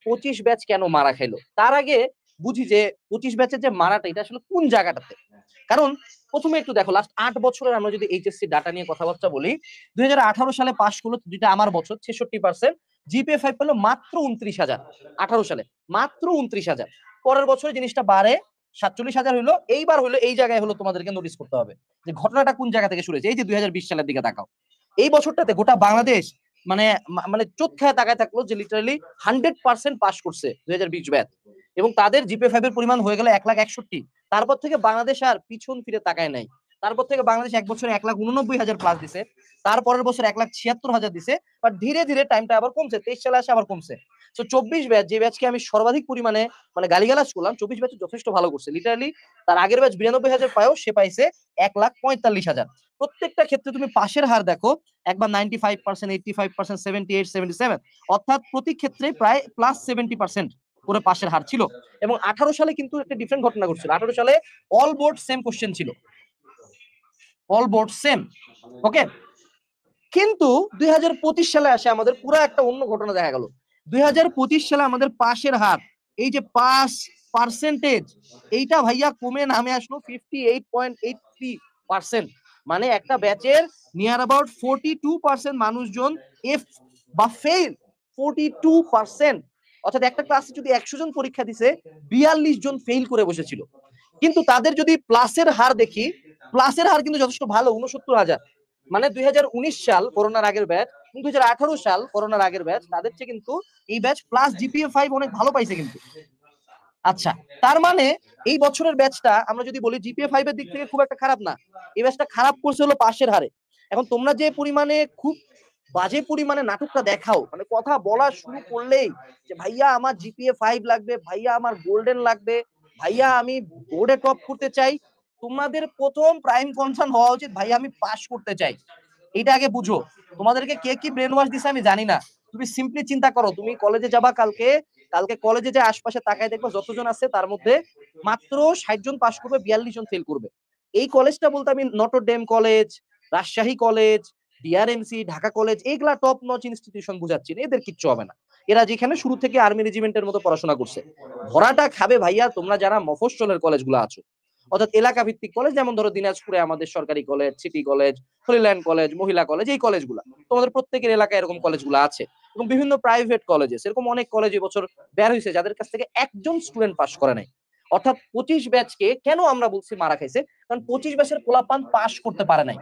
25 batch কেন মারা খাইলো, তার আগে বুঝি যে 25 ব্যাচের যে মারাটা এটা আসলে কোন জায়গাটাতে। কারণ প্রথমে একটু দেখো, লাস্ট 8 বছরের আমরা যদি এইচএসসি ডাটা নিয়ে কথাবার্তা বলি, 2018 সালে পাশ করলো, যেটা আমার বছর, 66%, জিপিএ 5 পেলো মাত্র 29,000। 18 সালে মাত্র 29,000। পরের বছর জিনিসটা বাড়ে 47,000 হইলো। এইবার হলো এই জায়গায় হলো তোমাদেরকে নোটিস করতে হবে যে ঘটনাটা কোন জায়গা থেকে শুরু হয়েছে। এই যে 2020 সালের দিকে তাকাও, এই বছরটাতে গোটা বাংলাদেশ মানে মানে চোখ খায় তাকায় থাকলো যে লিটারালি 100% পাস করছে 2020 ব্যাচ, এবং তাদের জিপিএ 5 এর পরিমাণ হয়ে গেল 1,61,000। তারপর থেকে বাংলাদেশ আর পিছন ফিরে তাকায় নাই। তারপর থেকে বাংলাদেশ এক বছরে 1,89,000 প্লাস দিছে, তারপরের বছর 1,76,000 দিছে। বাট ধীরে ধীরে টাইমটা আবার কমছে, 23 সালে আসে আবার কমছে। তো 24 ব্যাচ, যে ব্যাচকে আমি সর্বাধিক পরিমাণে মানে গালিগালাজ করলাম, 24 ব্যাচ যথেষ্ট ভালো করছে। লিটারালি তার আগের ব্যাচ 92,000 পায়ও সে পাইছে 1,45,000। প্রত্যেকটা ক্ষেত্রে তুমি পাশের হার দেখো, একবার 95%, 85%, 78, 77, অর্থাৎ প্রতি ক্ষেত্রে প্রায় প্লাস 70% করে পাশের হার ছিল। এবং 18 সালে কিন্তু একটা ডিফারেন্ট ঘটনা ঘটছিল। 18 সালে অল বোর্ড সেম কোশ্চেন ছিল, অল বোর্ড সেম, ওকে। কিন্তু 2025 সালে আসে আমাদের পুরো একটা অন্য ঘটনা দেখা গেল। 2025 সালে আমাদের পাশের হার, এই যে পাস পার্সেন্টেজ, এইটা ভাইয়া কমে নামে আসলো 58.83%। মানে একটা ব্যাচের নিয়ার অ্যাবাউট 42% মানুষজন এফ বা ফেল, 42%। অর্থাৎ একটা ক্লাসে যদি 100 জন পরীক্ষা দিছে, 42 জন ফেল করে বসেছিল। কিন্তু তাদের যদি প্লাসের হার দেখি, প্লাসের হার কিন্তু যথেষ্ট ভালো, 69,000। মানে 2019 সাল করোনার আগের ব্যাচ, 2018 সাল করোনার আগের ব্যাচ, তাদের চেয়ে কিন্তু এই ব্যাচ প্লাস জিপিএ 5 অনেক ভালো পাইছে কিন্তু। আচ্ছা, তার মানে এই বছরের ব্যাচটা আমরা যদি বলি জিপিএ 5 এর দিক থেকে খুব একটা খারাপ না। এই ব্যাচটা খারাপ করছে হলো পাশের হারে। এখন তোমরা যে পরিমাণে খুব বাজে পরিমাণে নাটকটা দেখাও, মানে কথা বলা শুরু করলেই যে ভাইয়া আমার জিপিএ 5 লাগবে, ভাইয়া আমার গোল্ডেন লাগবে, ভাইয়া আমি বোর্ডে টপ করতে চাই, তোমাদের প্রথম প্রাইম কনসার্ন হওয়া উচিত ভাইয়া আমি পাস করতে চাই। এটা আগে বুঝো। তোমাদেরকে কে কি ব্রেন ওয়াশ দিছে আমি জানি না। তুমি সিম্পলি চিন্তা করো, তুমি কলেজে যাবা কালকে, কালকে কলেজে যে আশপাশে তাকায় দেখবা যতজন আছে তার মধ্যে মাত্র 60 জন পাস করবে, 42 জন ফেল করবে। এই কলেজটা বলতে আমি Notre Dame college, Rajshahi college, DRMC, Dhaka college, এইগুলা টপ নচ ইনস্টিটিউশন বুঝাচ্ছি না, এদের কিচ্ছু হবে না। এরা যেখানে শুরু থেকে আর্মি রেজিমেন্টের মতো পড়াশোনা করছে। ধরাটা খাবে ভাইয়া তোমরা যারা মফস্বলের কলেজগুলো আছো, অর্থাৎ এলাকা ভিত্তিক কলেজ, যেমন ধরো দিনাজপুরে আমাদের সরকারি college, city college, Holyland college, মহিলা কলেজ, এই কলেজগুলো তোমাদের প্রত্যেকের এলাকায় এরকম কলেজগুলো আছে। এবং বিভিন্ন প্রাইভেট কলেজে এরকম অনেক কলেজ এবছর বের হয়েছে যাদের কাছ থেকে একজন স্টুডেন্ট পাস করে নাই। অর্থাৎ 25 ব্যাচকে কেন আমরা বলছি মারা খাইছে, কারণ 25 ব্যাচের পোলাপান পাস করতে পারে নাই।